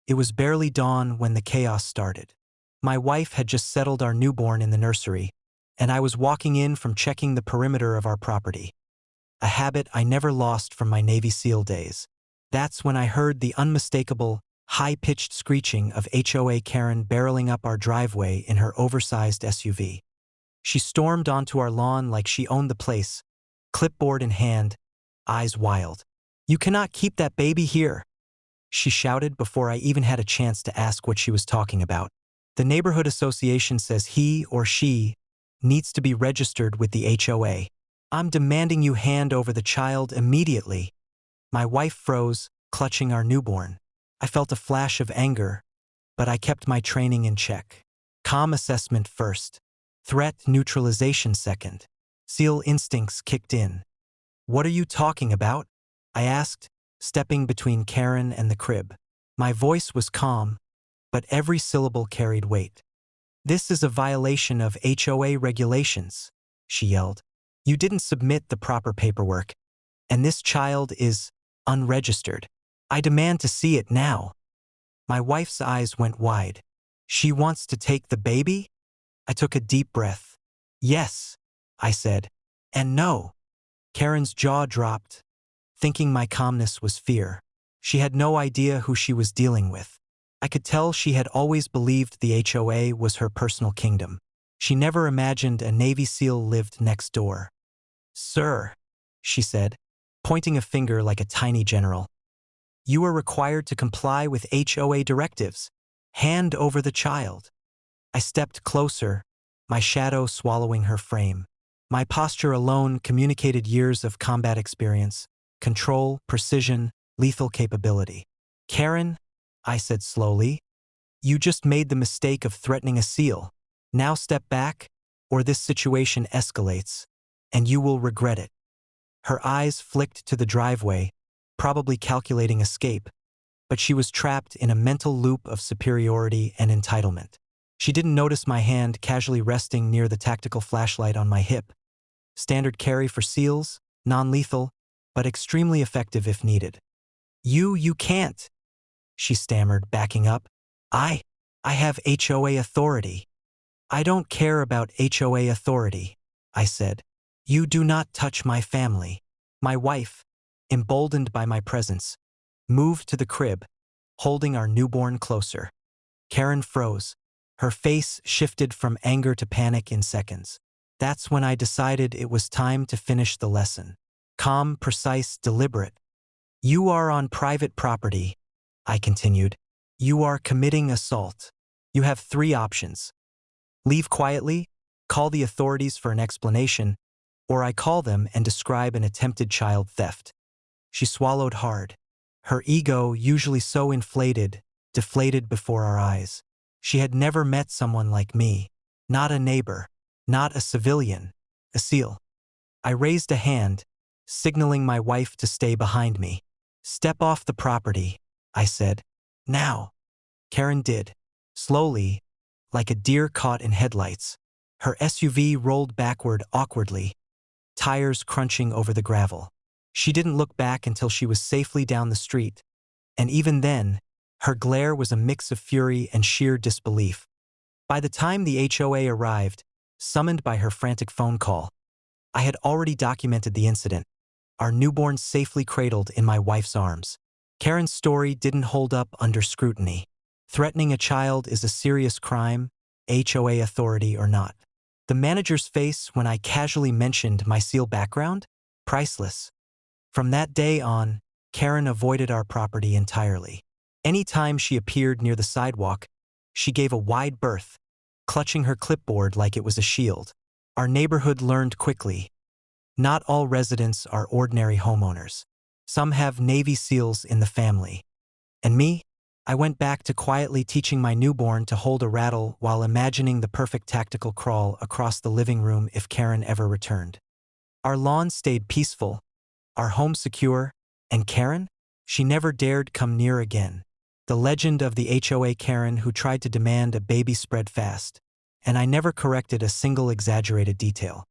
It was barely dawn when the chaos started. My wife had just settled our newborn in the nursery, and I was walking in from checking the perimeter of our property, a habit I never lost from my Navy SEAL days. That's when I heard the unmistakable, high-pitched screeching of HOA Karen barreling up our driveway in her oversized SUV. She stormed onto our lawn like she owned the place, clipboard in hand, eyes wild. "You cannot keep that baby here," she shouted before I even had a chance to ask what she was talking about. "The neighborhood association says he or she needs to be registered with the HOA. I'm demanding you hand over the child immediately." My wife froze, clutching our newborn. I felt a flash of anger, but I kept my training in check. Calm assessment first. Threat neutralization second. SEAL instincts kicked in. "What are you talking about?" I asked, stepping between Karen and the crib. My voice was calm, but every syllable carried weight. "This is a violation of HOA regulations," she yelled. "You didn't submit the proper paperwork, and this child is unregistered. I demand to see it now." My wife's eyes went wide. "She wants to take the baby?" I took a deep breath. "Yes," I said, "and no." Karen's jaw dropped, thinking my calmness was fear. She had no idea who she was dealing with. I could tell she had always believed the HOA was her personal kingdom. She never imagined a Navy SEAL lived next door. "Sir," she said, pointing a finger like a tiny general, "you are required to comply with HOA directives. Hand over the child." I stepped closer, my shadow swallowing her frame. My posture alone communicated years of combat experience, control, precision, lethal capability. "Karen," I said slowly, "you just made the mistake of threatening a SEAL. Now step back, or this situation escalates, and you will regret it." Her eyes flicked to the driveway, probably calculating escape, but she was trapped in a mental loop of superiority and entitlement. She didn't notice my hand casually resting near the tactical flashlight on my hip. Standard carry for SEALs, non-lethal, but extremely effective if needed. You can't," she stammered, backing up. I have HOA authority." "I don't care about HOA authority," I said. "You do not touch my family." My wife, emboldened by my presence, moved to the crib, holding our newborn closer. Karen froze. Her face shifted from anger to panic in seconds. That's when I decided it was time to finish the lesson. Calm, precise, deliberate. "You are on private property," I continued. "You are committing assault. You have 3 options. Leave quietly, call the authorities for an explanation, or I call them and describe an attempted child theft." She swallowed hard. Her ego, usually so inflated, deflated before our eyes. She had never met someone like me. Not a neighbor, not a civilian, a SEAL. I raised a hand, signaling my wife to stay behind me. "Step off the property," I said. "Now." Karen did. Slowly, like a deer caught in headlights. Her SUV rolled backward awkwardly, tires crunching over the gravel. She didn't look back until she was safely down the street, and even then, her glare was a mix of fury and sheer disbelief. By the time the HOA arrived, summoned by her frantic phone call, I had already documented the incident, our newborn safely cradled in my wife's arms. Karen's story didn't hold up under scrutiny. Threatening a child is a serious crime, HOA authority or not. The manager's face when I casually mentioned my SEAL background? Priceless. From that day on, Karen avoided our property entirely. Any time she appeared near the sidewalk, she gave a wide berth, clutching her clipboard like it was a shield. Our neighborhood learned quickly. Not all residents are ordinary homeowners. Some have Navy SEALs in the family. And me? I went back to quietly teaching my newborn to hold a rattle while imagining the perfect tactical crawl across the living room if Karen ever returned. Our lawn stayed peaceful, our home secure, and Karen? She never dared come near again. The legend of the HOA Karen who tried to demand a baby spread fast, and I never corrected a single exaggerated detail.